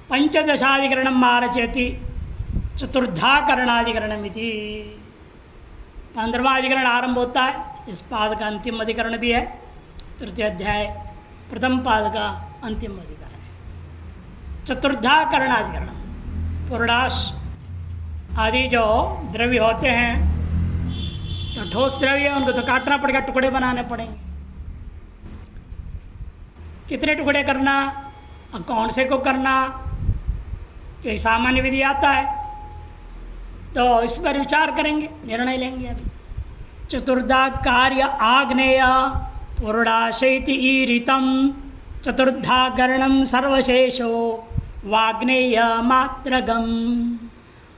पंचदशाधिकरणम आरचयति चतुर्धाकरणाधिकरणमिति। 15वां अधिकरण आरंभ होता है, इस पाद का अंतिम अधिकरण भी है, तृतीय अध्याय प्रथम पाद का अंतिम अधिकरण है। चतुर्धाकरणाधिकरण, पुरुडाश आदि जो द्रव्य होते हैं, जो ठोस द्रव्य है, उनको तो काटना पड़ेगा, टुकड़े बनाने पड़ेंगे। कितने टुकड़े करना, कौन से को करना, ये सामान्य विधि आता है, तो इस पर विचार करेंगे, निर्णय लेंगे अभी। चतुर्धा कार्य आग्नेय पुरुडाशैति ईरितम चतुर्धाकरणम सर्वशेषो वाग्नेय मात्रगम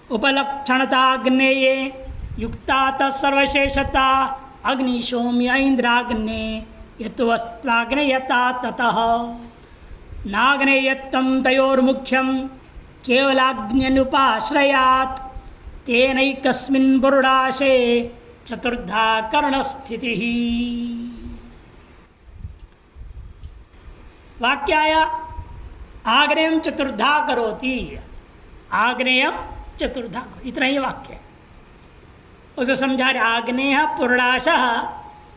उपलक्षणताग्नेये युक्ता तत्सर्वशेषता अग्निशोम्य इंद्राग्ने यत्वस्त्वाग्नेयता ततः नाग्नेयत्वं तयोर्मुख्यं केवलाग्न्यनुपाश्रयात् तेनैकस्मिन् पुरुडाशे चतुर्धा करणस्थितिः। वाक्य आया आग्नेयं चतुर्धा करोति, आग्नेयं चतुर्धा, इतना ही वाक्य है। उसे समझा रहे, आग्नेय पुरुडाशः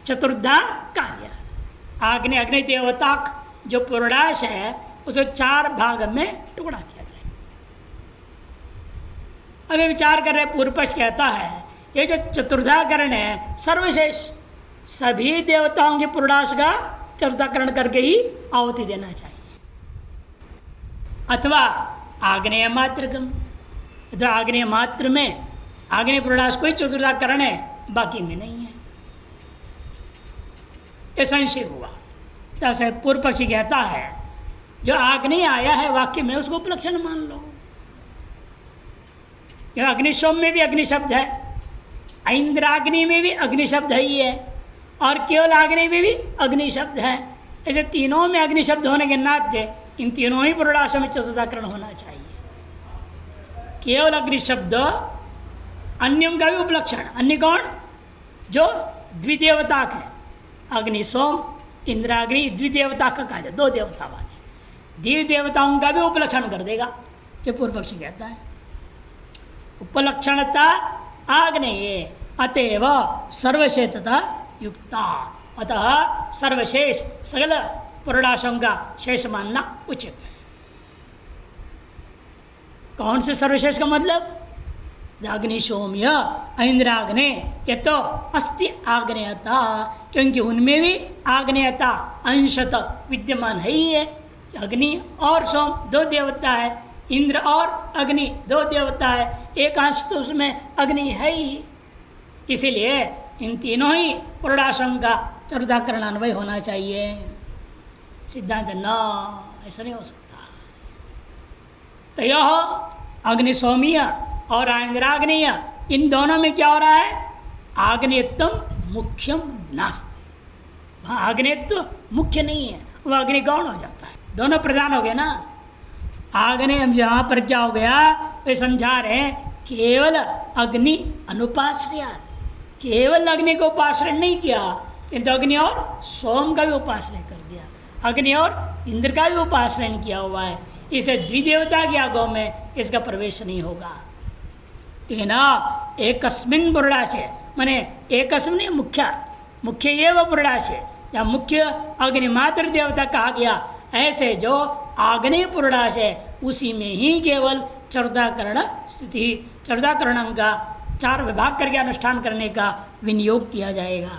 चतुर्धा कार्य। आग्नेय अग्नि देवता जो पुरुडाश है उसे 4 भाग में टुकड़ा किया जाए। अभी विचार कर रहे, पूर्व पक्ष कहता है ये जो चतुर्धाकरण है सर्वशेष, सभी देवताओं के पुरुडाश का चतुर्धाकरण करके ही आहुति देना चाहिए, अथवा आग्नेय मात्रगम, अथवा आग्नेय मात्र में आग्नेय पुरुडाश कोई चतुर्धाकरण है, बाकी में नहीं है। ये संशय हुआ, तब से पूर्व पक्षी कहता है जो आग्नेय आया है वाक्य में उसको उपलक्षण मान लो। यह अग्निशोम में भी अग्नि शब्द है, इंद्राग्नि में भी अग्नि शब्द ही है, और केवल आग्नेय में भी अग्नि शब्द है। ऐसे तीनों में अग्नि शब्द होने के नाते इन तीनों ही पुरुडाशों में चतुर्धाकरण होना चाहिए। केवल अग्नि शब्द अन्यों का भी उपलक्षण, अन्य कौन, जो द्विदेवताक है, अग्नि सोम इंद्राग्नि द्विदेवता का कहा जाए, 2 देवता वाले द्विदेवताओं का भी उपलक्षण कर देगा, कि पूर्व पक्षी कहता है। उपलक्षणता आग्नेय अतएव सर्वशेषता युक्ता, अतः सर्वशेष सगल पुरुडाशों का शेष मानना उचित है। कौन से सर्वशेष का मतलब, अग्निशोम्य इंद्राग्ने, ये तो अस्ति आग्नेयता, क्योंकि उनमें भी आग्नेयता अंशत विद्यमान है ही है। अग्नि और सोम 2 देवता है, इंद्र और अग्नि 2 देवता है, एक अंश तो उसमें अग्नि है ही। इसीलिए इन तीनों ही पुरुडाशों का चतुर्धाकरण अन्वय होना चाहिए। सिद्धांत न, ऐसा नहीं हो सकता। तो यह अग्निशोमीय और इंद्राग्नेय, इन दोनों में क्या हो रहा है, आग्नेयत्वम मुख्यम नास्ति। वहाँ आग्नेयत्व मुख्य नहीं है, वह अग्नि गौण हो जाता है, दोनों प्रधान हो गए ना। आग्नेय जहाँ पर क्या हो गया, वे समझा रहे हैं केवल अग्नि अनुपाश्रयात्, केवल अग्नि को उपाश्रय नहीं किया, किंतु अग्नि और सोम का भी उपाश्रय कर दिया, अग्नि और इंद्र का भी उपाश्रय किया हुआ है। इसे द्विदेवता के आगो में इसका प्रवेश नहीं होगा। तेना एकस्मिन् पुरुडाशे, माने एकस्मिन् मुख्य ये वह पुरुडाश है, या मुख्य अग्निमात्र देवता कहा गया। ऐसे जो आग्नेय पुरुडाश है उसी में ही केवल चतुर्धाकरण स्थिति, चतुर्धाकरण का 4 विभाग करके अनुष्ठान करने का विनियोग किया जाएगा।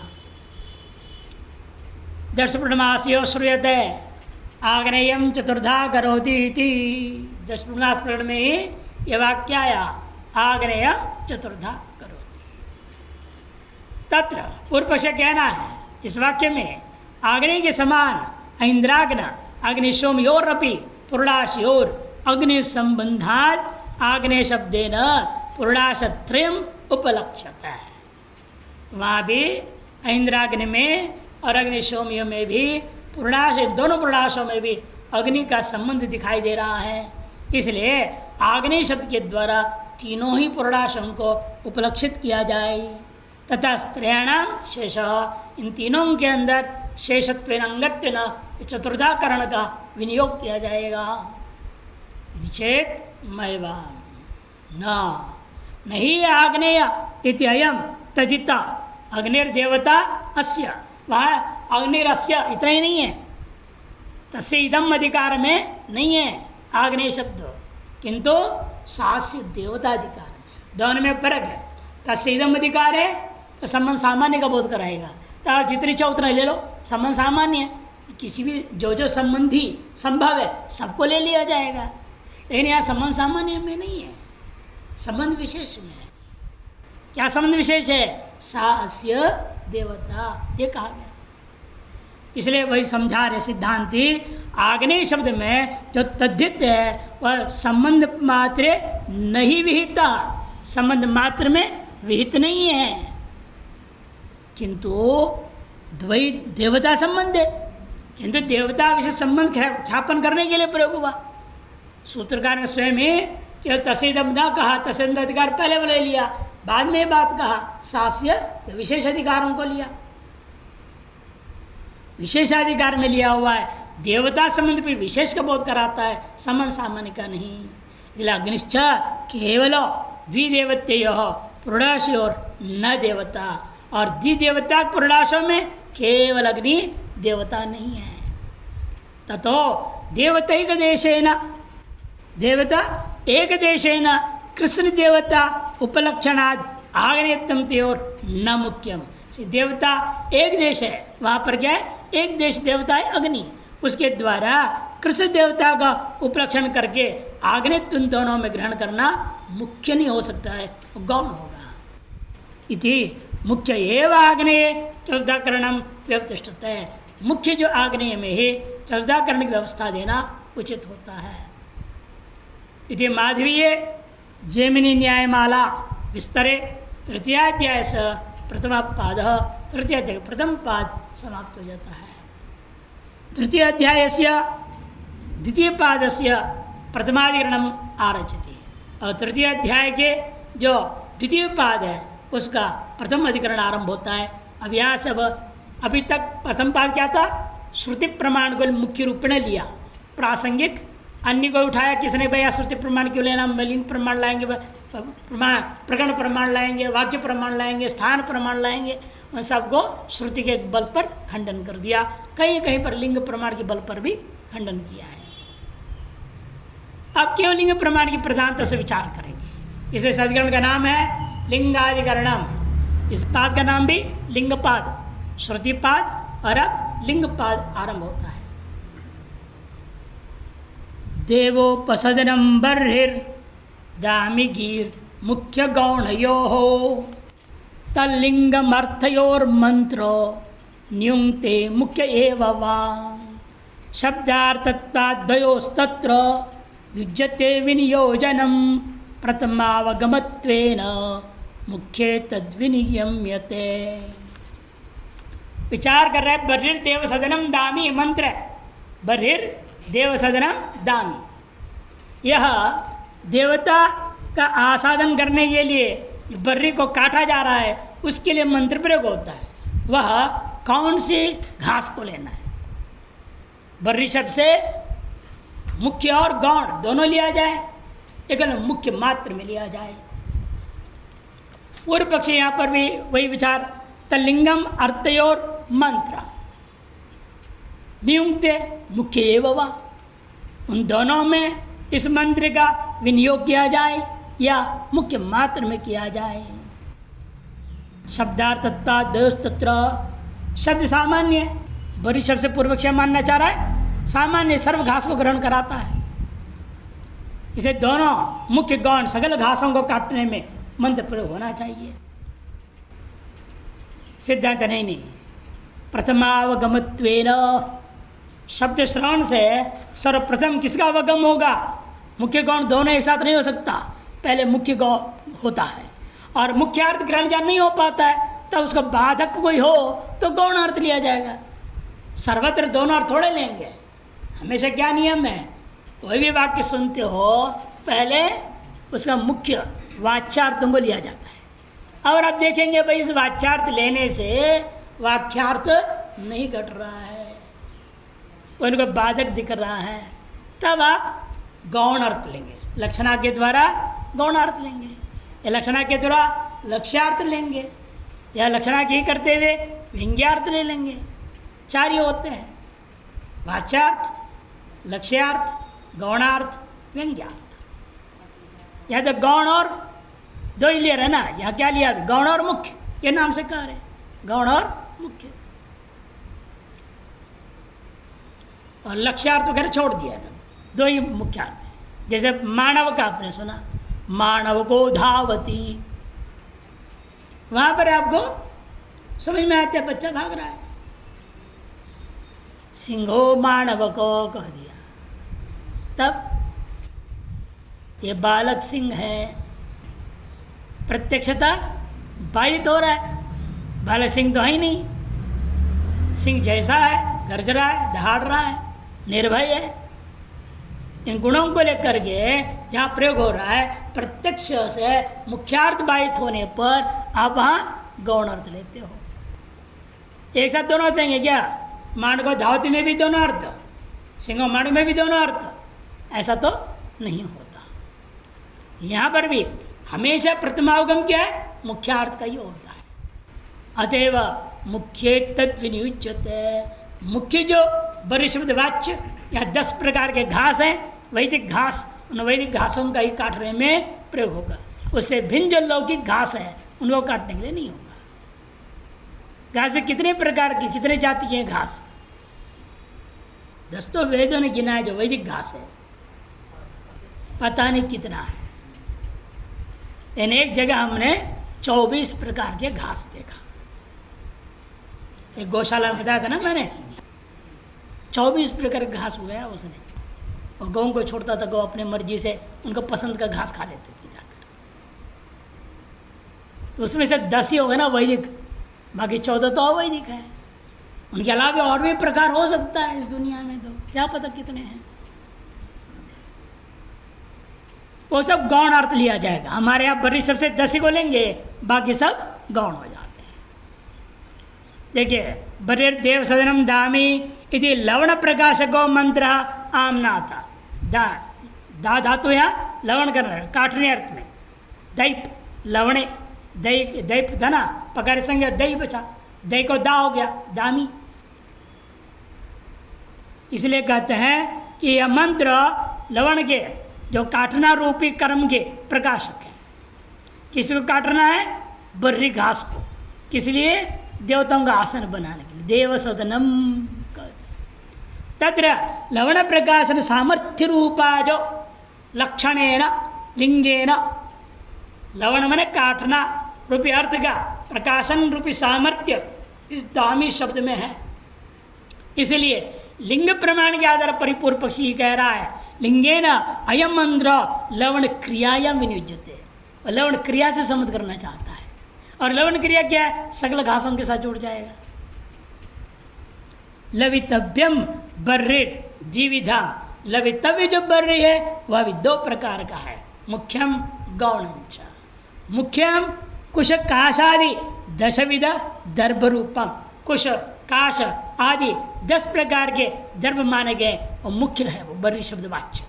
दशपुर्णमास्यो श्रूयते आग्नेयम चतुर्धा करोति इति। दशपुर्णमास प्रकरण में ही यह वाक्य आया, आग्नेय चतुर्धा करोति। तत्र पूर्व पक्ष कहना है इस वाक्य में आग्नेय के समान इंद्राग्न अग्निशोमयोरपि पुरुडाशयोर अग्नि संबंधात आग्नेय शब्देन पुरुडाशत्रयम् उपलक्ष्यते है। वहाँ भी इंद्राग्नि में और अग्निशोमियों में भी पुरुडाश, दोनों पुरुडाशों में भी अग्नि का संबंध दिखाई दे रहा है। इसलिए आग्नेय शब्द के द्वारा तीनों ही पुरुडाशों को उपलक्षित किया जाए। तथा स्त्रियाणाम शेष, इन तीनों के अंदर शेषत्व अंगत्व न चतुर्धाकरण का विनियोग किया जाएगा। चेत मैवा न नहीं आग्नेय इति अयम तदिता अग्निर्देवता अस्य, वहाँ अग्निरस्य इतना ही नहीं है, तस्य इदम अधिकार में नहीं है आग्नेय शब्द, किंतु सास्य देवता अधिकार में, दोनों में फर्क है। तस्य इदम अधिकार है तो संबंध सामान्य का बोध कराएगा, तो आप जितनी चाहो उतना ले लो, संबंध सामान्य है, किसी भी जो संबंधी संभव है सबको ले लिया जाएगा, लेकिन यहाँ संबंध सामान्य में नहीं है, संबंध विशेष में है। क्या संबंध विशेष है? सास्य देवता, ये कहा गया। इसलिए वही समझा रहे सिद्धांति, आग्नेय शब्द में जो तद्धित है वह संबंध मात्र नहीं विहिता, संबंध मात्र में विहित नहीं है, किंतु द्वैत देवता संबंध है, किंतु देवता विशेष संबंध ख्यापन करने के लिए प्रयोग हुआ। सूत्रकार ने स्वयं ही तसेदम न कहा, तसेद अधिकार पहले ले लिया, बाद में बात कहा, सास्य विशेष अधिकारों को लिया, विशेषाधिकार में लिया हुआ है, देवता संबंध पर विशेष का बोध कराता है, संबंध सामान्य का नहीं। इसलिए अग्निश्च केवल द्विदेवत्य पुरुषोर न देवता, और द्विदेवता पुरुषों में केवल अग्नि देवता नहीं है। ततो देवतैक देशेन, देवता एक देशेन कृष्ण देवता उपलक्षणाद आग्नेयत्वं तयोर न मुख्यम। देवता एक देश है, वहाँ पर क्या है, एक देश देवता है अग्नि, उसके द्वारा कृष्ण देवता का उपलक्षण करके आग्नेयत्व दोनों में ग्रहण करना मुख्य नहीं हो सकता है, गौण होगा। इति मुख्य एवं आग्नेय चतुर्थाकरणम व्यवतिष्ठते है, मुख्य जो आग्नेय में ही चतुर्थाकरण की व्यवस्था देना उचित होता है। इति माधवीय जैमिनी न्यायमाला विस्तरे तृतीयाध्याय से प्रथम पाद, तृतीय अध्याय प्रथम पाद समाप्त हो जाता है। तृतीय अध्याय से द्वितीय पाद से प्रथमाधिकरणम आरचति, और तृतीय अध्याय के जो द्वितीय पाद है उसका प्रथम अधिकरण आरंभ होता है। अब यहाँ सब अभी तक प्रथम पाद क्या था, श्रुति प्रमाण को मुख्य रूप में लिया, प्रासंगिक अन्य को उठाया, किसने भैया श्रुति प्रमाण क्यों लेना, लिंग प्रमाण लाएंगे, प्रमाण प्रकरण प्रमाण लाएंगे, वाक्य प्रमाण लाएंगे, स्थान प्रमाण लाएंगे, उन सबको श्रुति के बल पर खंडन कर दिया। कहीं कहीं पर लिंग प्रमाण के बल पर भी खंडन किया है। अब केवल लिंग प्रमाण की प्रधानता से विचार करेंगे। इसे अधिकरण का नाम है लिंगाधिकरणम, इस पाद का नाम भी लिंगपाद, श्रुतिपाद और अब लिंगपाद आरंभ होता है। देवोपसदनम बर्हिर दामिगीर मुख्य गौणयो तल्लिंगमर्थयोर मंत्र न्युंक्ते मुख्य एव वा शब्दार्थत्वाद्वयोस्तत्र युज्यते विनियोजनम प्रथमावगमत्वेन मुख्ये तद्विनियम्यते। विचार कर रहे बर्हिर देव सदनम दामी मंत्र, बर्हिर देव सदनम दामी, यह देवता का आसादन करने के लिए बर्री को काटा जा रहा है, उसके लिए मंत्र प्रयोग होता है। वह कौन सी घास को लेना है, बर्री शब्द से मुख्य और गौण दोनों लिया जाए, लेकिन मुख्य मात्र में लिया जाए। पूर्व पक्ष यहाँ पर भी वही विचार, तलिंगम अर्थयोर मंत्र नियुक्ते मुख्य एवं वा, उन दोनों में इस मंत्र का विनियोग किया जाए या मुख्य मात्र में किया जाए। शब्दार्थत्वाद्वयोस्तत्र, शब्द सामान्य, बड़ी शब्द से पूर्वक्ष मानना चाह रहा है सामान्य सर्व घास को ग्रहण कराता है, इसे दोनों मुख्य गौण सगल घासों को काटने में मंत्र प्रयोग होना चाहिए। सिद्धांत नहीं, प्रथमावगमत्वेन, शब्द श्रवण से सर्वप्रथम किसका अवगम होगा, मुख्य गौण दोनों एक साथ नहीं हो सकता, पहले मुख्य गौण होता है, और मुख्य अर्थ ग्रहण जब नहीं हो पाता है तब उसका बाधक कोई हो तो गौण अर्थ लिया जाएगा। सर्वत्र दोनों अर्थ थोड़े लेंगे। हमेशा क्या नियम है, कोई भी वाक्य सुनते हो पहले उसका मुख्य वाच्यार्थों को लिया जाता है, और आप देखेंगे भाई इस वाच्यार्थ लेने से वाक्यार्थ नहीं घट रहा है, कोई ना कोई बाधक दिख रहा है, तब आप गौण अर्थ लेंगे, लक्षणा के द्वारा गौण अर्थ लेंगे, या लक्षणा के द्वारा लक्ष्यार्थ लेंगे, या लक्षणा की करते हुए व्यंग्यार्थ ले लेंगे। चार ये होते हैं, वाच्यार्थ, लक्ष्यार्थ, गौणार्थ, व्यंग्यार्थ। यहाँ तो गौण और दो ही ले रहे ना, यहाँ क्या लिया? गौण और मुख्य, ये नाम से कह रहे, गौण और मुख्य। और लक्ष्यार्थ वगैरह छोड़ दिया है, दो ही मुख्यार्थ है। जैसे मानव का आपने सुना, मानव को धावती, वहां पर आपको समझ में आते बच्चा भाग रहा है, सिंहो मानव को कह दिया, तब ये बालक सिंह है, प्रत्यक्षता बाधित हो रहा है, बालक सिंह तो है ही नहीं, सिंह जैसा है, गरज रहा है, दहाड़ रहा है, निर्भय है। इन गुणों को लेकर के जहाँ प्रयोग हो रहा है, प्रत्यक्ष से मुख्यार्थ बाधित होने पर आप वहाँ गौण अर्थ लेते हो। एक साथ दोनों अर्थ लेंगे क्या? मांड को धावती में भी दोनों अर्थ, सिंह मांड में भी दोनों अर्थ, ऐसा तो नहीं होता। यहाँ पर भी हमेशा प्रथमावगम क्या है? मुख्यार्थ का ही होता है। अतएव मुख्य तद्विनियुज्यते, मुख्य जो बड़े शब्द वाच्य या 10 प्रकार के घास हैं, वैदिक घास, उन वैदिक घासों का ही काटने में प्रयोग होगा। उससे भिन्न जो लौकिक घास है उनको काटने के लिए नहीं होगा। घास में कितने प्रकार की, कितने जाति के घास? 10 तो वेदों ने गिना है जो वैदिक घास है, पता नहीं कितना है। एक जगह हमने 24 प्रकार के घास देखा, एक गौशाला में बताया था ना मैंने, 24 प्रकार का घास उगाया उसने, और गौ को छोड़ता था, गौ अपने मर्जी से उनको पसंद का घास खा लेते थे जाकर। तो उसमें से 10 ही हो गए ना वैदिक, बाकी 14 तो अवैदिक है। उनके अलावा और भी प्रकार हो सकता है इस दुनिया में, तो क्या पता कितने हैं। वो सब गौण अर्थ लिया जाएगा। हमारे यहाँ बड़ी सबसे 10 ही को लेंगे, बाकी सब गौण हो जाते हैं। देखिए, बरिर देव सदनम दामी इति लवण प्रकाशको मंत्र आमना था। दा धातु यहाँ लवण करना है, काटने अर्थ में। दैप लवणे, दैप था ना, पकार संज्ञा दही बचा, दही को दा हो गया, दामी। इसलिए कहते हैं कि यह मंत्र लवण के जो काटना रूपी कर्म के प्रकाशक है। किसी को काटना है? बर्री घास को। किस लिए? देवताओं का आसन बनाने के लिए, देव सदनम। तत्र लवण प्रकाशन सामर्थ्य रूपा जो लक्षणेन लिंगेन, लवण मने काटना रूपी अर्थ का प्रकाशन रूपी सामर्थ्य इस दामी शब्द में है। इसलिए लिंग प्रमाण के आधार परिपूर्ण पक्षी कह रहा है, लिंगेन अयम मंत्र लवण क्रियायाम विनियोज्यते। लवण क्रिया से संबंध करना चाहता है, और लवण क्रिया क्या है? सकल घासों के साथ जुड़ जाएगा। लवितव्यम बर्रिड जीविधाम, लवितव्य जो बर्री है वह भी 2 प्रकार का है, मुख्यम गौणंच। मुख्यम कुश काशादि 10 विध दर्भ रूपम, कुश काश आदि 10 प्रकार के दर्भ माने गए और मुख्य है वो बर्री शब्द वाच्य।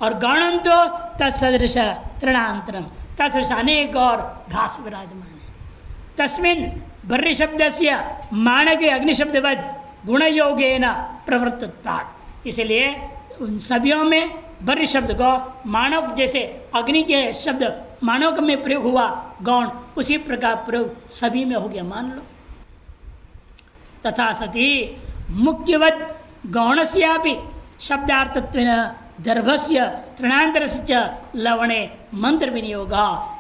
और गौणम तो तत्सदृश तृणांतरम, तत्सदृश अनेक और घास विराजमान है। तस्मिन् बर्री शब्द से मानव अग्नि शब्दवद गुणयोगेन प्रवृत्तत्वात्, इसलिए उन सभियों में बर्री शब्द को मानव जैसे अग्नि के शब्द मानव में प्रयोग हुआ गौण, उसी प्रकार प्रयोग सभी में हो गया, मान लो। तथा सती मुख्यवत गौणस्यापि शब्दार्थत्वेन दर्भस्य तृणांतरस्य लवणे मंत्र विनियोग,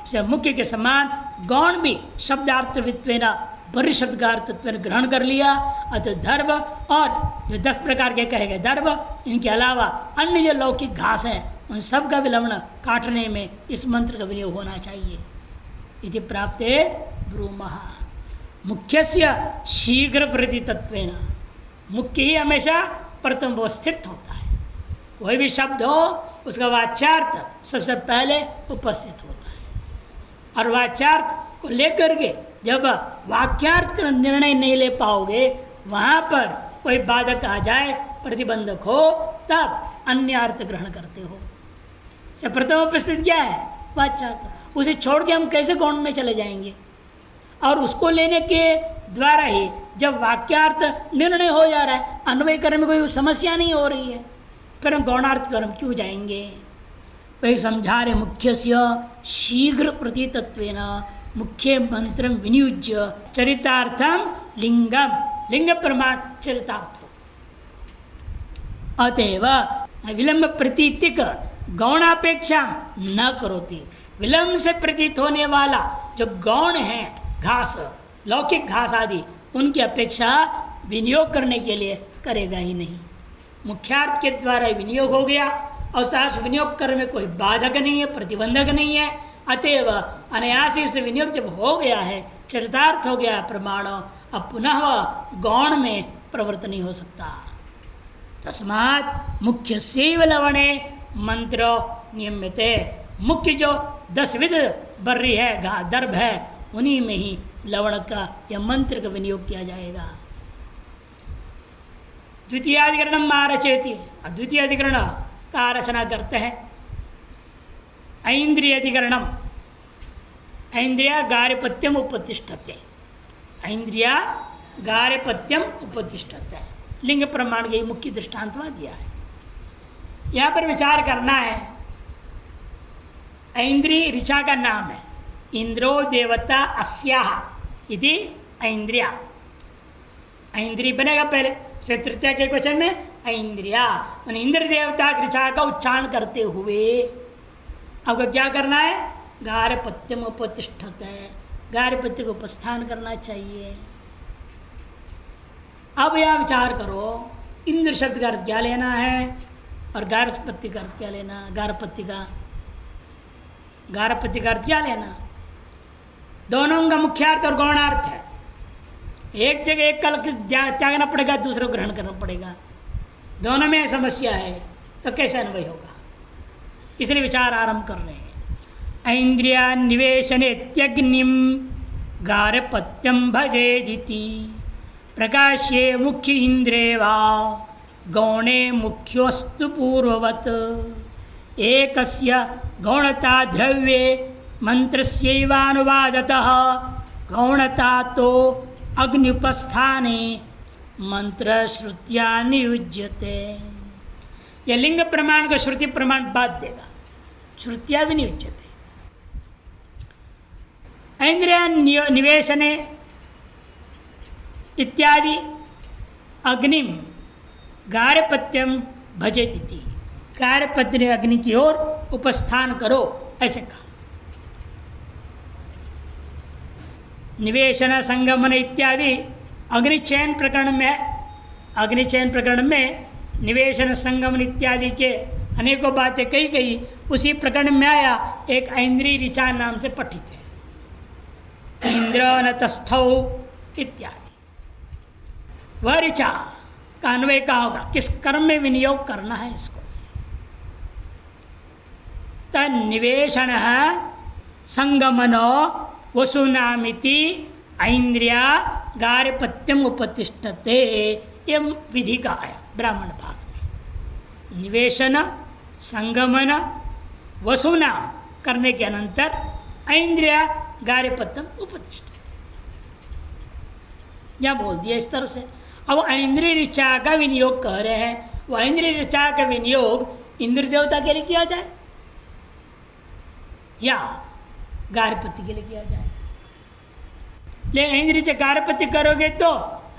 से मुख्य के समान गौण भी शब्दार्थत्वेन बर्री शब्द का अर्थत्वेन ग्रहण कर लिया। अतः दर्भ और जो 10 प्रकार के कहे गए दर्भ, इनके अलावा अन्य जो लौकिक घास हैं उन सब का विलवण काटने में इस मंत्र का विनियोग होना चाहिए। इति प्राप्ते ब्रूमः। मुख्यस्य शीघ्र प्रतितत्वेन, मुख्य ही हमेशा प्रथम अवस्थित होता है। कोई भी शब्द हो उसका वाच्यार्थ सबसे पहले उपस्थित होता है, और वाच्यार्थ को लेकर के जब वाक्यार्थ का निर्णय नहीं ले पाओगे, वहाँ पर कोई बाधक आ जाए, प्रतिबंधक हो, तब अन्य अर्थ ग्रहण करते हो। प्रथम उपस्थित क्या है? वाच्यार्थ। उसे छोड़ के हम कैसे गौण में चले जाएंगे? और उसको लेने के द्वारा ही जब वाक्यार्थ निर्णय हो जा रहा है, अन्वय करने में कोई समस्या नहीं हो रही है, फिर हम गौणार्थ कर्म क्यों जाएंगे? वही समझा रहे मुख्य शीघ्र प्रतीतत्वेन मुख्य मंत्र विनियुज्य चरितार्थम लिंगम, लिंग प्रमाण चरितार्थ। अतएव विलंब प्रतीतिक गौणापेक्षा न करोति। विलंब से प्रतीत होने वाला जो गौण है, घास, लौकिक घास आदि, उनकी अपेक्षा विनियोग करने के लिए करेगा ही नहीं। मुख्यार्थ के द्वारा विनियोग हो गया और साथ विनियोग करने में कोई बाधक नहीं है, प्रतिबंधक नहीं है। अतएव अनायासी से विनियोग जब हो गया है, चरितार्थ हो गया प्रमाण, अब पुनः वह गौण में प्रवृत्त नहीं हो सकता। तस्मात् मुख्य सेव लवणे मंत्र नियमित। मुख्य जो 10 विध बर्री है, दर्भ है, उन्हीं में ही लवण का या मंत्र का विनियोग किया जाएगा। द्वितीयाधिकरण आरचेति, द्वितीय अधिकरण का रचना करते हैं। ऐन्द्रिय अधिकरणम, ऐन्द्रिया गार्हपत्यम उपतिष्ठते। ऐन्द्रिया गार्हपत्यम उपतिष्ठते, लिंग प्रमाण के मुख्य दृष्टांत दिया है। यहाँ पर विचार करना है। ऐन्द्रिय ऋचा का नाम है, इंद्रो देवता अस्याह इति ऐन्द्रिया। ऐन्द्रिय बनेगा पहले से तृतीया के क्वेश्चन में ऐन्द्रिया, इंद्र देवता ऋचा का उच्चारण करते हुए आपको क्या करना है? गार्हपत्यम उपतिष्ठत है, गार्हपत्य को उपस्थान करना चाहिए। अब यह विचार करो, इंद्र शब्द का अर्थ क्या लेना है और गार्हपत्य का अर्थ क्या लेना? गार्हपत्य का अर्थ क्या लेना? दोनों का मुख्यार्थ और गौणार्थ है। एक जगह एक कल त्यागना पड़ेगा, दूसरा ग्रहण करना पड़ेगा, दोनों में समस्या है, तो कैसे अन्वय होगा? इसलिए विचार आरंभ कर रहे हैं। ऐन्द्रिया निवेशने त्यग्निम गार्हपत्यम भजेदिति प्रकाश्ये मुख्य इंद्रे वा गौणे मुख्योस्तु पूर्ववत् एकस्य गौणता द्रव्ये मंत्रस्यैवानुवादतः गौणता तो अग्निपस्थाने मंत्र श्रुत्या नियुज्यते। यह लिंग प्रमाण का श्रुति प्रमाण बात देगा, श्रुत्या भी नियुज्यते। ऐन्द्रिया निवेशने इत्यादि अग्निम गार्हपत्यम भजेति, गार्हपत्य अग्नि की ओर उपस्थान करो, ऐसे कहा। निवेशन संगमन इत्यादि अग्निचयन प्रकरण में है। अग्निचयन प्रकरण में निवेशन संगमन इत्यादि के अनेकों बातें कही गई। उसी प्रकरण में आया एक ऐन्द्रिय ऋचा नाम से पठित है, इंद्र नतस्थौ इत्यादि। वह ऋचा का अन्वय का होगा, किस कर्म में विनियोग करना है इसको। तन्निवेशन संगमनो वसुनामिति ऐन्द्रिया गार्हपत्यम उपतिष्ठते, ये विधि का है ब्राह्मण भाग में। निवेशन संगमन वसुना करने के अनंतर ऐन्द्रिया गार्हपत्यम उपतिष्ठते, यहाँ बोल दिया इस तरह से। अब ऐन्द्रिय ऋचा का विनियोग कह रहे हैं, वो ऐन्द्रिय ऋचा का विनियोग इंद्र देवता के लिए किया जाए या गार्हपत्य के लिए किया जाए। लेकिन ऐन्द्रिय से गार्हपत्य करोगे तो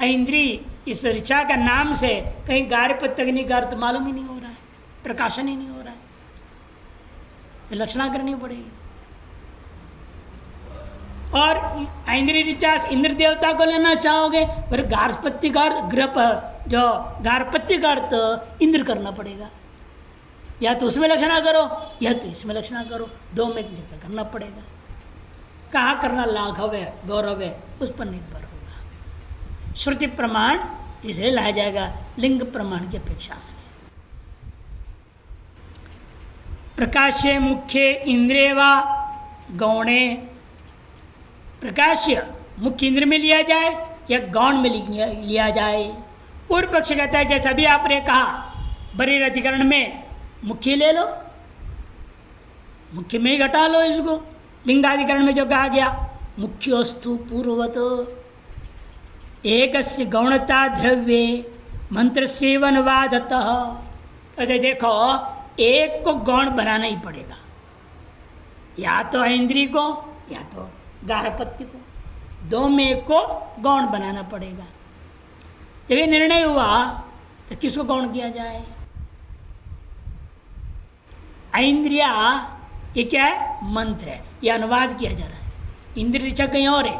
ऐन्द्रिय इस ऋचा का नाम से कहीं गार्हपत्य अग्नि का अर्थ मालूम ही नहीं हो रहा है, प्रकाशन ही नहीं हो रहा है, तो लक्षणा करनी पड़ेगी। और ऐन्द्रिय ऋचा इंद्र देवता को लेना चाहोगे फिर गार्हपत्य का ग्रह जो गार्हपत्य का अर्थ इंद्र करना पड़ेगा, या तो उसमें लक्षणा करो या तो इसमें लक्षणा करो, दो में करना पड़ेगा। कहाँ करना लाघव है गौरव है उस पर निर्भर होगा। श्रुति प्रमाण इसलिए लाया जाएगा लिंग प्रमाण की अपेक्षा से। प्रकाश्य मुख्य इंद्रिय वा गौणे, प्रकाश्य मुख्य इंद्र में लिया जाए या गौण में लिया जाए। पूर्व पक्ष कहता है जैसा भी आपने कहा बरीर अधिकरण में मुख्य ले लो, मुख्य में ही घटा लो इसको। लिंगाधिकरण में जो कहा गया मुख्योस्तु पूर्वत एकस्य गौणता द्रव्ये मंत्र सेवनवादतः। तो देखो एक को गौण बनाना ही पड़ेगा, या तो इंद्री को या तो गारहपत्य को, दो में एक को गौण बनाना पड़ेगा। जब ये निर्णय हुआ तो किसको गौण किया जाए? इंद्रिया ये क्या है? मंत्र है, ये अनुवाद किया जा रहा है। इंद्र ऋचा कहीं और है,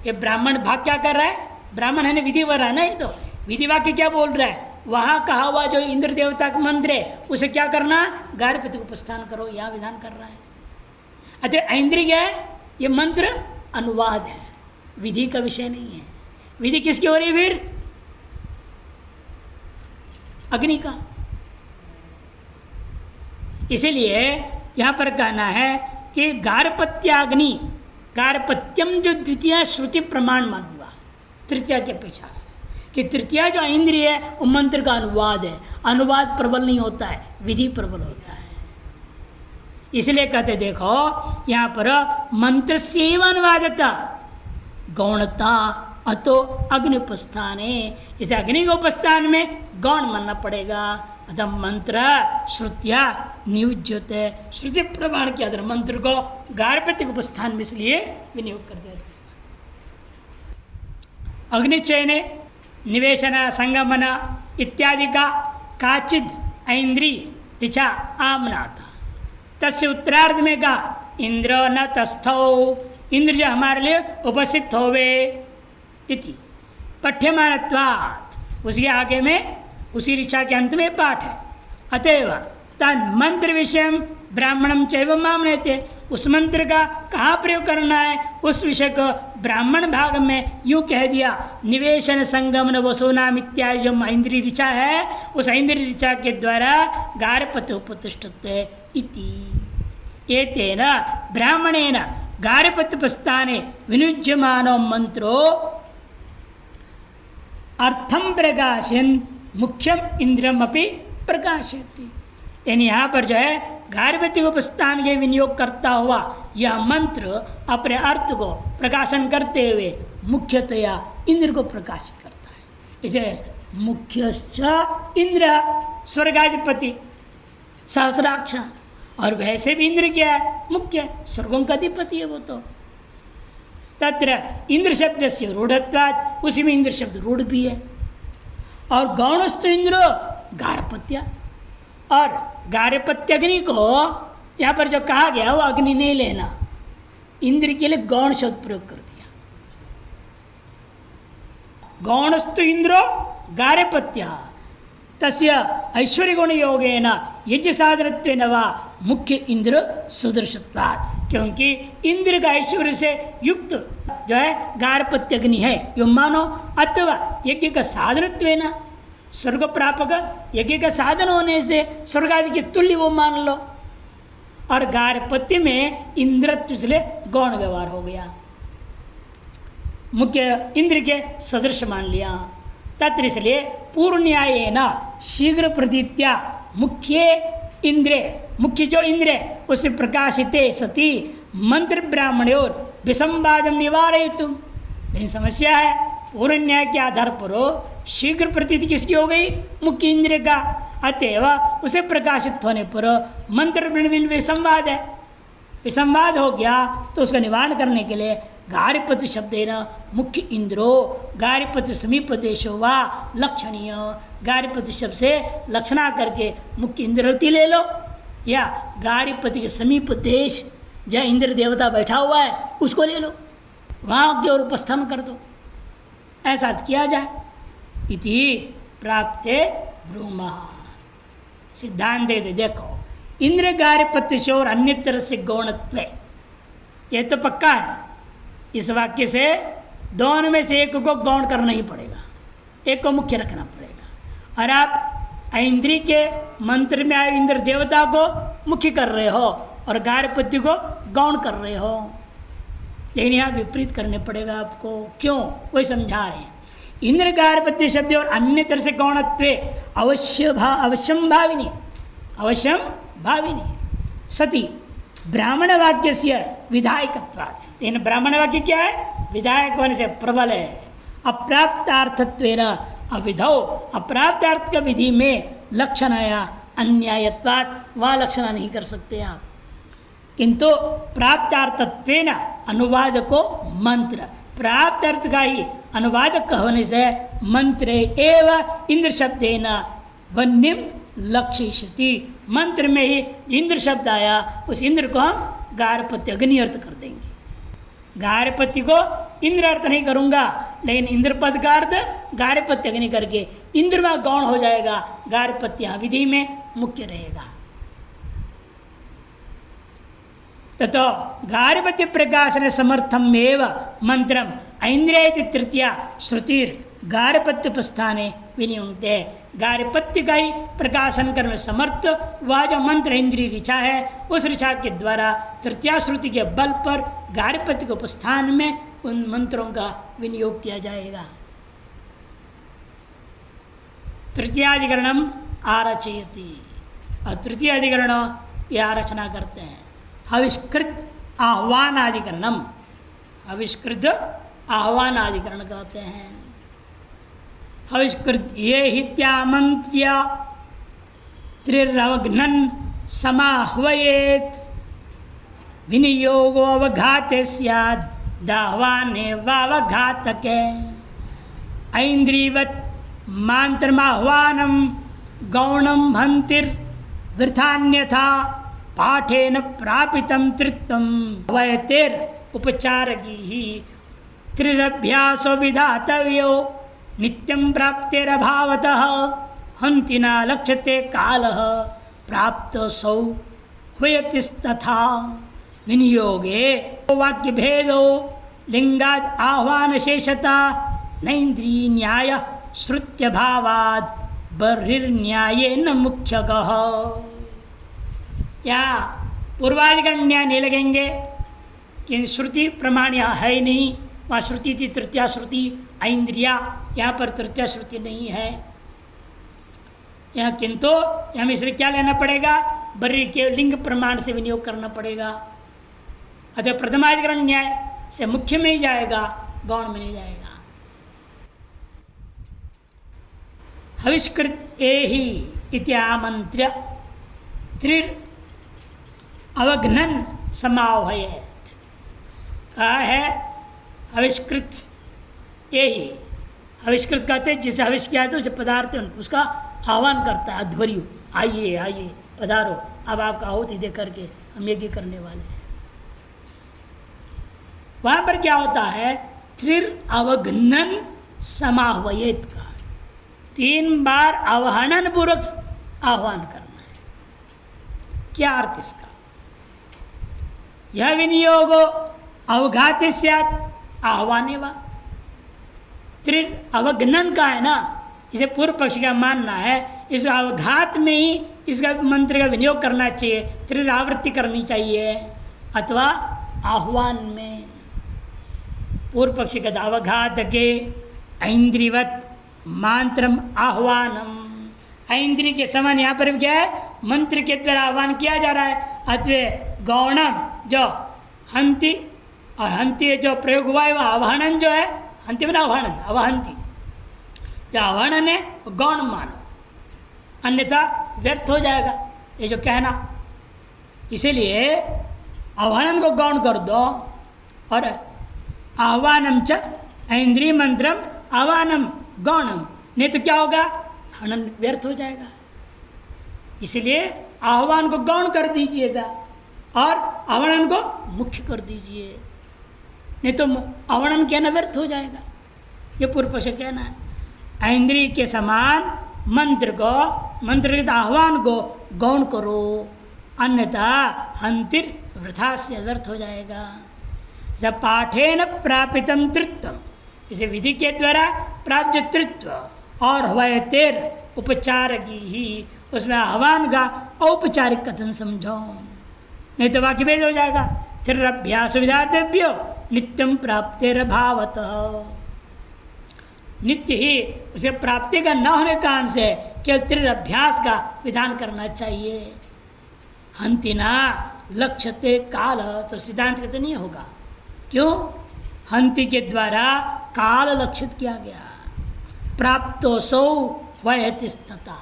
ये ब्राह्मण भाग क्या कर रहा है? ब्राह्मण है ना, विधि वर है ना, ये तो विधि वाक्य क्या बोल रहा है? वहाँ कहा हुआ जो इंद्र देवता का मंत्र है उसे क्या करना? गारहपत्य को उपस्थान करो, यहाँ विधान कर रहा है। अतः इंद्रिय क्या है? ये मंत्र अनुवाद है, विधि का विषय नहीं है। विधि किसकी हो रही है फिर? अग्नि का। इसीलिए यहां पर कहना है कि गारहपत्याग्नि, गारहपत्यम जो द्वितीय श्रुति प्रमाण मान हुआ तृतीया के अपेक्षा से, कि तृतीया जो इंद्रिय है वो मंत्र का अनुवाद है। अनुवाद प्रबल नहीं होता है, विधि प्रबल होता है। इसलिए कहते देखो यहां पर मंत्र सेवनवादता गौणता अतो अग्नि उपस्थान है, इसे अग्नि के उपस्थान में गौण मानना पड़ेगा। अतः मंत्र श्रुतिया नियुज्यते, श्रुति प्रमाण के आधार मंत्र को गारहपत्य के उपस्थान में इसलिए विनियोग कर दिया जाएगा। अग्निचयने निवेशन संगमन इत्यादि का काचिद ऐन्द्री ऋचा आमनाता, तस्य उत्तरार्ध में कहा इंद्र न तस्थौ, इंद्र जो हमारे लिए उपस्थित होवे इति पठ्यमानत्वात्, उसके आगे में उसी ऋचा के अंत में पाठ है। अतएव तन मंत्र विषय ब्राह्मणम चैव मामनेते, उस मंत्र का कहाँ प्रयोग करना है उस विषय को ब्राह्मण भाग में यूँ कह दिया। निवेशन संगमन वसोनाम इत्यादि जो इंद्रिय ऋचा है उस इंद्रिय ऋचा के द्वारा गारहपत्य उपतिष्ठते इति एतेन ब्राह्मणेन गारहपत्य प्रस्थाने विनुज्यमानो मंत्रो अर्थम प्रकाशन मुख्यम इंद्रियम अपि प्रकाशयति। यानी यहाँ पर जो है गारहपत्य उपस्थान के विनियोग करता हुआ यह मंत्र अपने अर्थ को प्रकाशन करते हुए मुख्यतया इंद्र को प्रकाशित करता है। इसे मुख्यश्च इंद्र स्वर्गाधिपति सहस्राक्ष, और वैसे भी इंद्र क्या है? मुख्य, स्वर्गों का अधिपति है वो तो। तत्र इंद्र शब्द से रूढ़त्वात्, उसी में इंद्र शब्द रूढ़ भी है। और गौणस्तु इंद्र गारहपत्य, और गारहपत्य अग्नि को यहाँ पर जो कहा गया वो अग्नि नहीं लेना, इंद्र के लिए गौण शब्द प्रयोग कर दिया। गौणस्तु इंद्रो गारहपत्य तस्य ऐश्वर्य गुण योगेन यज्ञ साधनत्वेन वा मुख्य इंद्र सुदर्शत्वात्, क्योंकि इंद्र का ऐश्वर्य से युक्त जो है गारहपत्य अग्नि है यो मानो, अथवा यज्ञ का साधनत्वेन स्वर्ग प्रापक यज्ञ का साधन होने से स्वर्ग आदि के तुल्य वो मान लो। और गारहपत्य में इंद्रत्व से गौण व्यवहार हो गया, मुख्य इंद्र के सदृश मान लिया। तत्र इसलिए पूर्व न्याय न शीघ्र प्रतीत्या मुख्य इंद्र, मुख्य जो इंद्र उसे प्रकाशिते सती मंत्र ब्राह्मण और विसंवादम निवारयितुम। लेकिन समस्या है पूर्व न्याय के आधार पर शीघ्र प्रतीति किसकी हो गई? मुख्य इंद्र का। अतएव उसे प्रकाशित होने पर मंत्र ब्रह्म विसंवाद है, विसंवाद हो गया तो उसका निवारण करने के लिए गारहपत्य शब्द है न मुख्य इंद्रो गारहपत्य समीप देशो वा लक्षणीय, गारहपत्य शब्द से लक्षणा करके मुख्य इंद्रवती ले लो, या गारहपत्य के समीप देश जहाँ इंद्र देवता बैठा हुआ है उसको ले लो, वहाँ की ओर उपस्थान कर दो, ऐसा किया जाए। इति प्राप्ते ब्रूमा, सिद्धांत दे दे देखो इंद्र गारहपत्य से और अन्य तरह से गौणत्व, ये तो पक्का है। इस वाक्य से दोनों में से एक को गौण करना ही पड़ेगा, एक को मुख्य रखना पड़ेगा। और आप इंद्री के मंत्र में आए इंद्र देवता को मुख्य कर रहे हो और गारहपत्य को गौण कर रहे हो, लेकिन यहाँ विपरीत करने पड़ेगा आपको। क्यों? वही समझा रहे हैं। इंद्र गार्हपत्य शब्द और अन्य तरह से गौणत्वे अवश्यम भाविनी, अवश्यम भाविनी सती ब्राह्मण वाक्य से विधायकत्वात्। लेकिन ब्राह्मण वाक्य क्या है? विधायक होने से प्रबल है। अप्राप्तार्थत्वेन अविधौ, अप्राप्तार्थ का विधि में लक्षण आया अन्यायत्वात्, वह लक्षण नहीं कर सकते आप। किंतु प्राप्तार्थत्वेन अनुवाद को मंत्र, प्राप्त अर्थ का ही अनुवादक होने से मंत्र एव इंद्र शब्देन वन्यम लक्षिष्यति, मंत्र में ही इंद्र शब्द आया, उस इंद्र को हम गार्हपत्य अग्नि अर्थ कर देंगे। गार्हपत्य को इंद्र अर्थ नहीं करूंगा, लेकिन इंद्र पद का अर्थ गार्हपत्य अग्नि करके इंद्र में गौण हो जाएगा, गार्हपत्य विधि में मुख्य रहेगा। ततो गार्हपत्य प्रकाशन समर्थम एव मंत्रम ऐन्द्रिय तृतीया श्रुतिर गार्हपत्य उपस्थाने विनियुक्ते। गार्हपत्य का ही प्रकाशन करने समर्थ वह जो मंत्र इंद्रिय ऋचा है, उस ऋचा के द्वारा तृतीया श्रुति के बल पर गार्हपत्य के उपस्थान में उन मंत्रों का विनियोग किया जाएगा। तृतीयाधिकरणम आरचयति, और तृतीय अधिकरण यह आरचना करते हैं। आविष्कृत आह्वानाधिकरणम, आविष्कृत आह्वानाधिकरण कहते हैं। आविष्कृत ये हित्यामंत्र्य त्रिरवघ्नन समाह्वयेत विनियोगो अवघाते स्याद् दाह्वाने वावघातके। ऐन्द्रिवत् मांत्रमाह्वानम गौणम हंतिर वृथान्यथा पाठेन प्रापितं तृत्वं वयतेर उपचारकी ही त्रिरभ्यासो विधातव्यो नित्यं प्राप्तेरभावतः हंतिना लक्ष्यते कालः प्राप्त सौ हुयतिस्तथा। विनियोगे वाक्य भेदो लिंगाद आह्वान शेषता नैन्द्रिय न्याय श्रुत्य भावाद बर्हिर्न्याय न मुख्यगः। या पूर्वाधिकरण न्याय नहीं लगेंगे कि श्रुति प्रमाण यहाँ है नहीं, वहाँ श्रुति थी तृतीया श्रुति ऐन्द्रिया, यहाँ पर तृतीया श्रुति नहीं है यहाँ। किंतु हमें इसलिए क्या लेना पड़ेगा? बर्री के लिंग प्रमाण से विनियोग करना पड़ेगा। अतः प्रथमाधिकरण न्याय से मुख्य में ही जाएगा, गौण में नहीं जाएगा। हविष्कृत एहि इत्यामंत्र्य त्रिर अवघ्नन समाह्वयेत, कहा है हविष्कृत यही। हविष्कृत कहते हैं जिसे हविष किया है तो जो पदार्थ है उसका आह्वान करता है, अध्वर्यु आइए आइए पधारो, अब आपका आहुति दे करके हम यज्ञ करने वाले हैं। वहां पर क्या होता है? त्रिर अवघ्नन समाह्वयेत का 3 बार आह्वान पूर्वक आह्वान करना है। क्या अर्थ इसका? यह विनियोग अवघाते स्यात् आह्वाने वा। त्रिर अवघ्नन का है ना, इसे पूर्व पक्ष का मानना है, इस अवघात में ही इसका मंत्र का विनियोग करना चाहिए, त्रिर आवृत्ति करनी चाहिए, अथवा आह्वान में। पूर्व पक्ष का अवघात के ऐन्द्रिवत मंत्रम आह्वानम, ऐन्द्रिय के समान यहाँ पर क्या है? मंत्र के द्वारा आह्वान किया जा रहा है। अथवा गौणम जो हंति, और हंति जो प्रयोग हुआ है वह आह्वानन जो है, हंति बना आह्वानन, अवहंति जो आह्वानन है वो गौण मानो, अन्यथा व्यर्थ हो जाएगा ये जो कहना। इसीलिए आह्वानन को गौण कर दो, और आह्वानम च ऐन्द्रिय मंत्रम आह्वानम गौणम, नहीं तो क्या होगा? हनन व्यर्थ हो जाएगा। इसलिए आह्वान को गौण कर दीजिएगा और आह्वान को मुख्य कर दीजिए, नहीं तो आह्वान कहना व्यर्थ हो जाएगा। ये पूर्व पक्ष कहना है। ऐन्द्रिय के समान मंत्र को, मंत्र के आह्वान को गौण करो, अन्यथा हंतिर वृथा से व्यर्थ हो जाएगा। जब पाठेन प्रापितम तृत्व, इसे विधि के द्वारा प्राप्त तृत्व, और वयतेर उपचार की ही, उसमें आह्वान का औपचारिक कथन समझो, नहीं तो वाक्य भेद हो जाएगा। त्रिरभ्यास विधातव्यो नित्यम प्राप्तेर भावतः। नित्य ही उसे प्राप्ति का न होने के कारण से केवल त्रिरभ्यास का विधान करना चाहिए। हंतिना लक्ष्यते काल, तो सिद्धांत कहते नहीं होगा। क्यों? हंति के द्वारा काल लक्षित किया गया। प्राप्तोसौ वयतिष्ठता,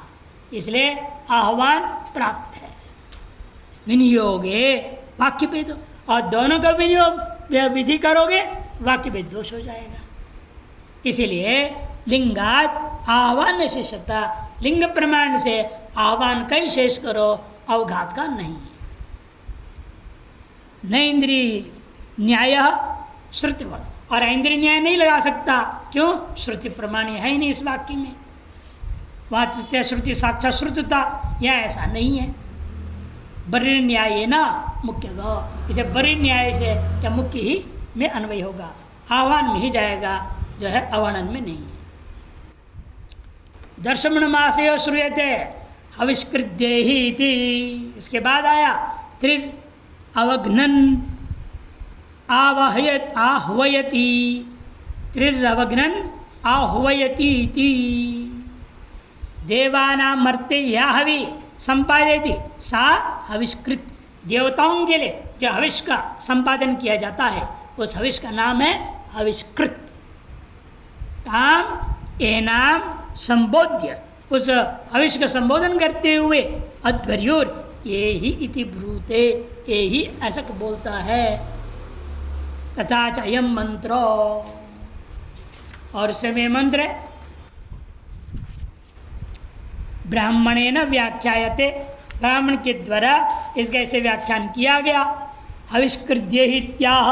इसलिए आह्वान प्राप्त है। विनियोगे वाक्य भेद, और दोनों का विनियोग विधि करोगे वाक्य भेद दोष हो जाएगा। इसीलिए लिंगात आह्वान शेषता, लिंग प्रमाण से आह्वान का ही शेष करो, अवघात का नहीं। न इंद्रिय न्याय श्रुतिवत, और इंद्रिय न्याय नहीं लगा सकता। क्यों? श्रुति प्रमाण है ही नहीं इस वाक्य में। वहाँ श्रुति साक्षात श्रुतता, यह ऐसा नहीं है। बरीर न्याय ना मुख्य गौ, इसे बरीर न्याय से या मुख्य ही में अन्वय होगा, आह्वान में ही जाएगा, जो है अवर्णन में नहीं। दर्शमण मासे श्रूयते आविष्कृत्य ही इति, इसके बाद आया त्रिर अवघ्नन आवाहयत आह्वयति, त्रिरवघ्नन आह्वयति इति। देवानां मर्ते या हवि संपादयति सा हविष्कृत, देवताओं के लिए जो हविष का संपादन किया जाता है उस हविष का नाम है हविष्कृत। ताम एनाम संबोध्य, उस हविष का संबोधन करते हुए अध्वर्योर ये ही इति ब्रूते, ये ही ऐसा बोलता है। तथा च अयम मंत्र, और समय मंत्र है ब्राह्मणेन व्याख्यायते, ब्राह्मण के द्वारा इसका ऐसे व्याख्यान किया गया। हविष्कृत्य ही त्याह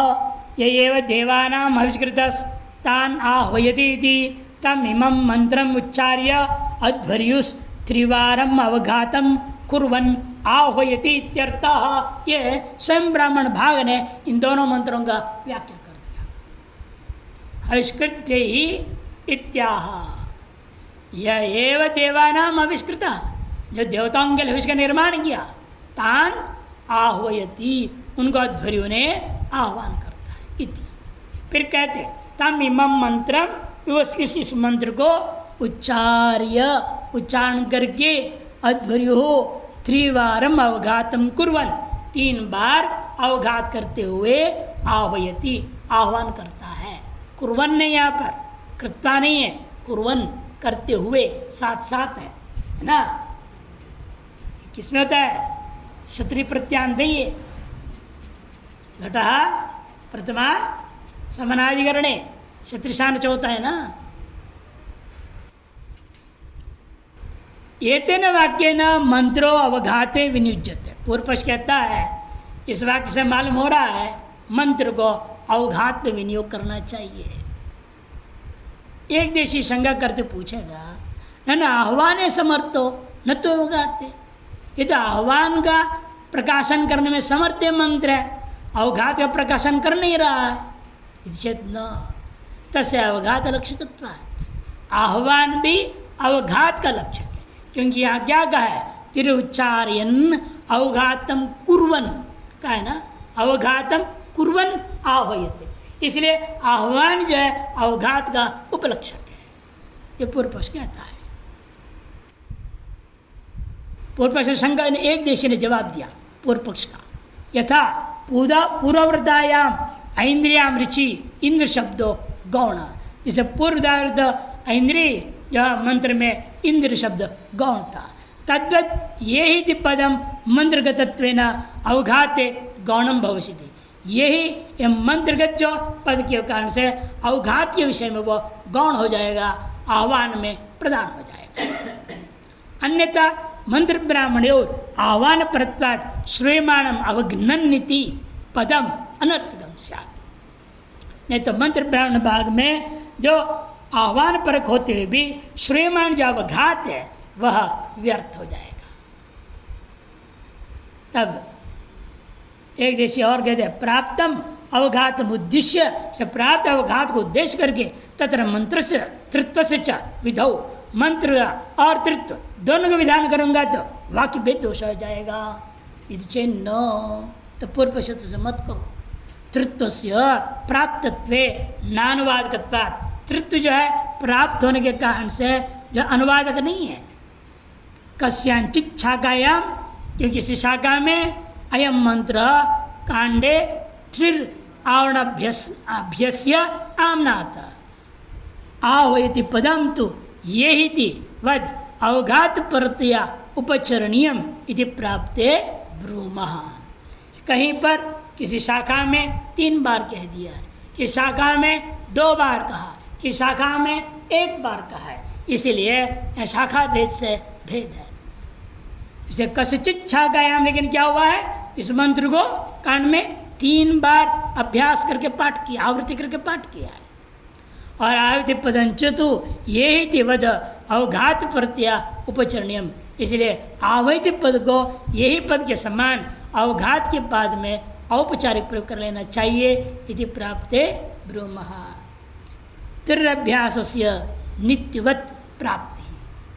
ये एव देवानां हविष्कृतस् तान् आह्वयति इति तम इमं मंत्रम उच्चार्य अध्वर्युस् त्रिवारम अवघातम कुर्वन् आह्वयति इत्यर्थः। ये स्वयं ब्राह्मण भाग ने इन दोनों मंत्रों का व्याख्या कर दिया। हविष्कृत्य ही इत्याह, यह एव देवानाम आविष्कृत, जो देवताओं के लिए हविष का निर्माण किया, तान आह्वयति, उनको अध्वर्यों ने आह्वान करता है इति। फिर कहते तम इमं मंत्रम, इस मंत्र को उच्चारण करके अध्वर्यो त्रिवारम अवघातम कुर्वन, 3 बार अवघात करते हुए आह्वयति, आह्वान करता है। कुर्वन नहीं, यहाँ पर कृत्वा नहीं है, कुर्वन करते हुए, साथ साथ है ना। किसमें होता है? क्षत्रिय प्रत्यांत है ये। घटः प्रथमा समनाधिकरणे क्षत्रिशान च होता है ना। एतेन वाक्येन मंत्रो अवघाते विनियुज्यते, पूर्व पक्ष कहता है इस वाक्य से मालूम हो रहा है मंत्र को अवघात में विनियोग करना चाहिए। एक देशी शंका करते पूछेगा, न आह्वान समर्थो न तो अवघाते, ये तो आह्वान का प्रकाशन करने में समर्थ मंत्र है, अवघात का प्रकाशन कर नहीं रहा है। चेत न तस्य अवघात लक्षकत्वात्, आह्वान भी अवघात का लक्षक है, क्योंकि यहाँ क्या कहा है? तिरुच्चार्यन अवघातम कुर्वन का है ना, अवघातम कुर्वन आह्वयते, इसलिए आह्वान जो है अवघात का उपलक्षक है। ये पूर्व पक्ष कहता है। पूर्व पक्ष शंका ने एक देशी ने जवाब दिया पूर्व पक्ष का, यथा पूर्ववृतायाम ऐन्द्रियाम रुचि इंद्र शब्दों गौण, जिसे पूर्ववृत ऐन्द्रिय यह मंत्र में इंद्र शब्द गौण था, तद्वत ये ही पदम मंत्रगतत्वेन अवघाते गौणम भविष्यति, यही मंत्रगत जो पद के कारण से अवघात के विषय में वो गौण हो जाएगा, आह्वान में प्रदान हो जाएगा। अन्यथा मंत्र ब्राह्मणयोर आह्वान परत्वात् श्रूयमाणम अवघ्नन्निति पदम अनर्थकम स्यात्। नहीं तो मंत्र ब्राह्मण भाग में जो आह्वान परक होते हुए भी श्रूयमाण जो अवघात है वह व्यर्थ हो जाएगा। तब एक देशी और कहते हैं प्राप्तम अवघातम उद्देश्य से, प्राप्त अवघात को उद्देश्य करके तत्र मंत्र से तृत्व से च विधौ, मंत्र और तृत्व दोनों का विधान करूंगा तो वाक्य भेद दोष हो जाएगा। इति न, तो पूर्व शब्द से मत कहो। तृत्व से प्राप्तत्वे नानुवादकत्वात्, तृत्व जो है प्राप्त होने के कारण से जो अनुवादक नहीं है। कस्यांचित शाखायाम, क्योंकि किसी शाखा में अयम मंत्र कांडे त्रिर आवरणाभ्यस्य आमनाथ आवयति पदम तु ये ही वद अवघात परतया उपचरणीयम इति प्राप्ते ब्रूमः। कहीं पर किसी शाखा में 3 बार कह दिया है, किसी शाखा में 2 बार कहा, किसी शाखा में 1 बार कहा है, इसीलिए शाखा भेद से भेद है। इसे कस्यचित शाखायाम, लेकिन क्या हुआ है, इस मंत्र को कांड में 3 बार अभ्यास करके पाठ किया, आवृत्ति करके पाठ किया है। और आवृत्ति पदंचतु ये ही वद अवघात प्रत्या उपचरणीयम, इसलिए आवैत पद को यही पद के समान अवघात के बाद में औपचारिक प्रयोग कर लेना चाहिए। इति प्राप्ते ब्रूमः। त्रिरभ्यासस्य नित्यवत प्राप्ति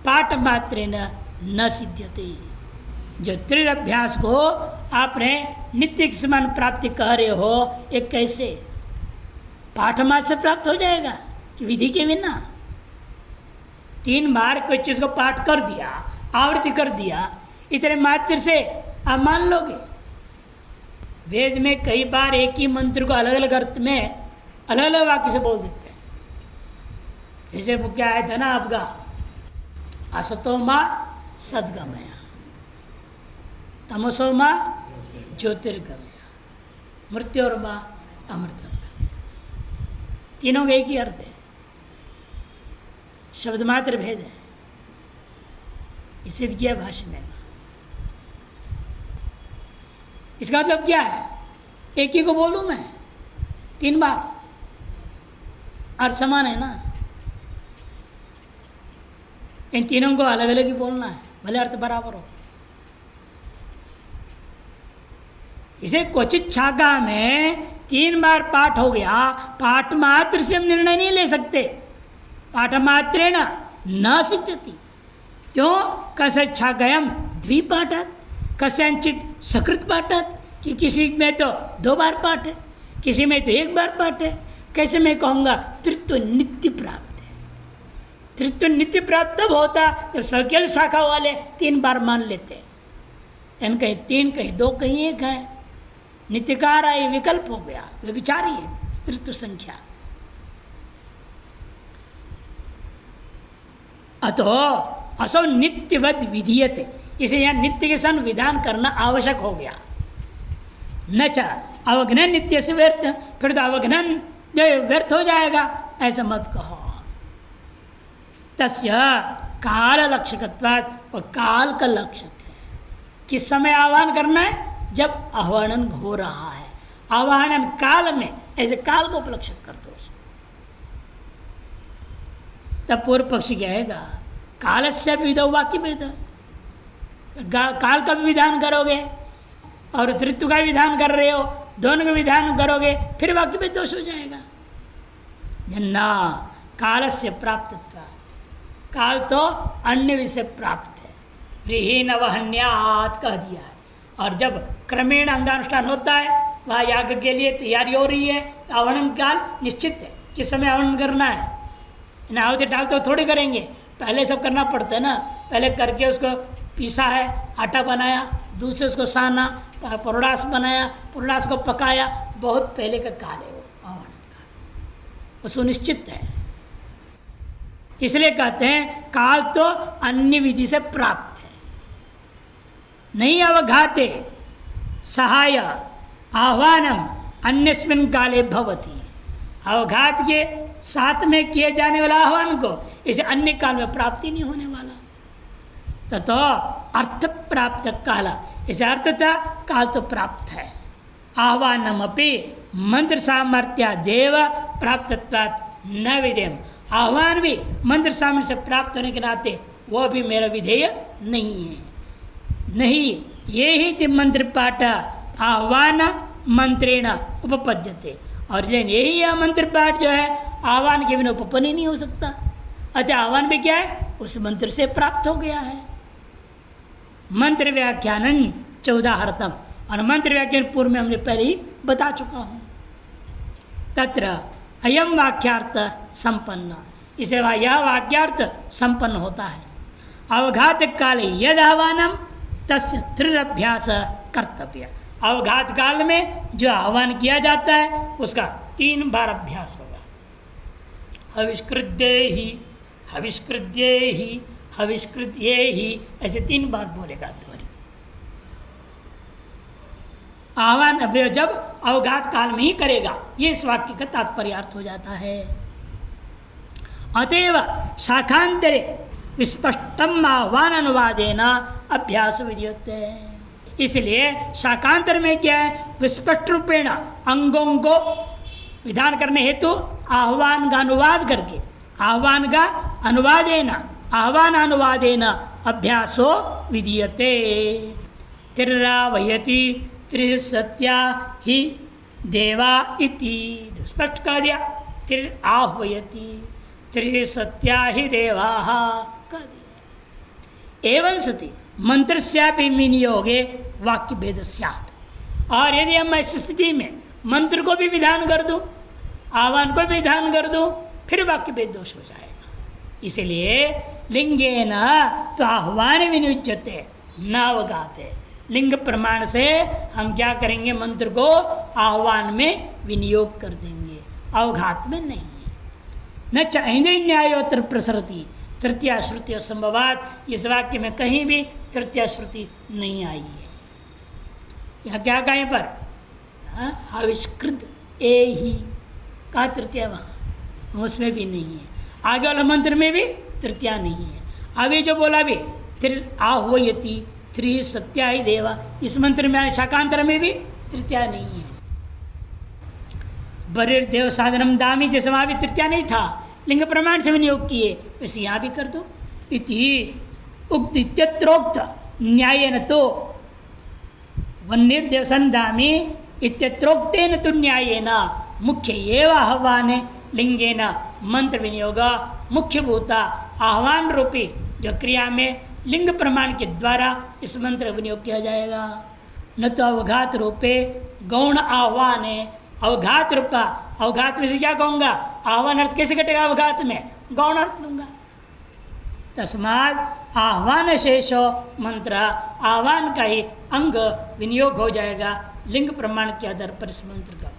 पाठ मात्रेण न सिद्ध्यते। जो त्रिरभ्यास को आपने नित्य के समान प्राप्ति कह रहे हो, ये कैसे पाठ मात्र से प्राप्त हो जाएगा कि विधि के बिना? 3 बार कोई चीज़ को पाठ कर दिया, आवृत्ति कर दिया, इतने मात्र से आप मान लोगे? वेद में कई बार एक ही मंत्र को अलग अलग अर्थ में अलग अलग वाक्य से बोल देते हैं। जैसे वो क्या आया था ना आपका, असतो माँ सद्गमया, तमसो माँ ज्योतिर्गमया, मृत्योर माँ अमृतम। तीनों का एक ही अर्थ है, शब्द मात्र भेद है। सिद्ध किया भाष्य में। इसका मतलब क्या है? एक ही को बोलूं मैं 3 बार, अर्थ समान है ना। इन तीनों को अलग अलग ही बोलना है, भले अर्थ बराबर हो। इसे क्वचित शाखा में 3 बार पाठ हो गया, पाठ मात्र से हम निर्णय नहीं ले सकते। पाठ मात्रेण न सिद्ध्यति। क्यों? कस्य शाखायाम द्विपाठत, कस्यांचित सकृत पाठत, कि किसी में तो 2 बार पाठ है, किसी में तो 1 बार पाठ है। कैसे मैं कहूँगा तृत्व नित्य प्राप्त है? तृत्व नित्य प्राप्त तब होता जब सर्किल शाखा वाले 3 बार मान लेते हैं। कहीं 3, कहीं 2, कहीं 1 है। नित्यकार आए विकल्प हो गया, वे विचारी है तृत्व संख्या। अतो असो नित्यवद विधीयते, इसे यहाँ नित्य के सन विधान करना आवश्यक हो गया। न च अवघ्नन नित्य से व्यर्थ, फिर तो अवघ्नन जो व्यर्थ हो जाएगा, ऐसा मत कहो। तस्य काल लक्षकत्वात्, वो काल का लक्षक है। किस समय आह्वान करना है? जब आह्वान हो रहा है, आह्वान काल में, ऐसे काल को उपलक्षित कर दो उसको। तब पूर्व पक्षी कहेगा काल से विधो वाक्य भेद, काल का भी विधान करोगे और ऋतु का विधान कर रहे हो, दोनों का विधान करोगे, फिर वाक्य में दोष हो जाएगा। न काल से प्राप्त, काल तो अन्य विषय प्राप्त है। गृहीण वहन्यात कह दिया है। और जब क्रमेण अंगानुष्ठान होता है, वहाँ याग के लिए तैयारी हो रही है, तो आवर्णन काल निश्चित है, किस समय आवर्णन करना है। इन्हें आवते डाल तो थोड़ी करेंगे, पहले सब करना पड़ता है ना। पहले करके उसको पीसा है, आटा बनाया, दूध से उसको साना, पुरडास बनाया, पुरडास को पकाया, बहुत पहले का काल है वो आवर्णन काल, वो सुनिश्चित है। इसलिए कहते हैं काल तो अन्य विधि से प्राप्त है। नहीं अवघाते सहाय आह्वानम अन्यस्मिन् काले भवति। अवघात के साथ में किए जाने वाला आह्वान को इसे अन्य काल में प्राप्ति नहीं होने वाला। ततो अर्थ प्राप्त काल, इसे अर्थ था काल तो प्राप्त है। आह्वानम अपि मंत्र सामर्थ्या देव प्राप्तत्वात् न विधेयम, आह्वान भी मंत्र सामर्थ्य से प्राप्त होने के नाते वह भी मेरा विधेय नहीं है। नहीं ये ही मंत्र पाठ आह्वान मंत्रेण उपपद्यते, और यही यह मंत्र पाठ जो है आह्वान के बिना उपपन्न ही नहीं हो सकता। अतः आह्वान भी क्या है? उस मंत्र से प्राप्त हो गया है। मंत्र व्याख्यान 14 और मंत्र व्याख्यान पूर्व में हमने पहले ही बता चुका हूँ। तत्र अयम वाक्यार्थ संपन्न, इसे यह वाक्यार्थ संपन्न होता है। अवघात काले यद आह्वानम तस्य त्रिरभ्यास कर्तव्य। अवघात काल में जो आह्वान किया जाता है उसका 3 बार अभ्यास होगा। हविष्कृत्ये ही, हविष्कृत्ये ही, हविष्कृत्ये ही, ऐसे 3 बार बोलेगा ध्वनि। आह्वान जब अवघात काल में ही करेगा, ये इस वाक्य का तात्पर्यार्थ हो जाता है। अतएव शाखांतरे विस्पष्टम आह्वान अनुवादेन अभ्यास विधीयते। इसलिए शाखांतर में क्या है, विस्पष्ट रूपेण अंगों को विधान करने हेतु आह्वान का अनुवाद करके, आह्वान का अनुवादेन, आह्वान अनुवादेन अभ्यासो विधीयते। त्रिरावयति त्रिसत्या ही देवा इति स्पष्ट कह दिया। त्रि आह्वयति त्रिसत्या ही देवा कह दिया। एवं सति मंत्रस्यापि विनियोगे वाक्य भेद स्यात्। और यदि हम इस स्थिति में मंत्र को भी विधान कर दूं, आह्वान को भी विधान कर दूं, फिर वाक्य भेद दोष हो जाएगा। इसलिए लिंगेन तो आह्वान विनियुज्यते न अवघाते। लिंग प्रमाण से हम क्या करेंगे, मंत्र को आह्वान में विनियोग कर देंगे, अवघात में नहीं। न च इंद्रिय न्यायोत्तर प्रसरती तृतीया श्रुति असंभवात। इस वाक्य में कहीं भी तृतीया श्रुति नहीं आई है। यहाँ क्या कहें पर आविष्कृत ए ही का तृतीया, वहाँ उसमें भी नहीं है। आगे वाला मंत्र में भी तृतीया नहीं है। अभी जो बोला भी त्रि आह्वयति त्रि सत्या ही देवा, इस मंत्र में शाकांतर में भी तृतीया नहीं है। बरिर देव साधनम दामी, जैसे वहाँ भी तृतीया नहीं था, लिंग प्रमाण से विनियोग किए, वैसे यहाँ भी कर दो। इति उक्त इत्यत्रोक्त न्यायेन तो वन्निर्देव संधामी इत्यत्रोक्तेन तो न्यायेन मुख्य एव आह्वाने लिंगेन मंत्र विनियोग मुख्य भूता आह्वान रूपी जो क्रिया में लिंग प्रमाण के द्वारा इस मंत्र विनियोग किया जाएगा। न तो अवघात रूपे गौण आह्वान है। अवघात रूप का, अवघात में से क्या कहूँगा, आह्वान अर्थ कैसे कटेगा, अवघात में गौण अर्थ लूँगा। तस्मात् आह्वान शेषो मंत्र, आह्वान का ही अंग विनियोग हो जाएगा लिंग प्रमाण के आधार पर इस मंत्र का।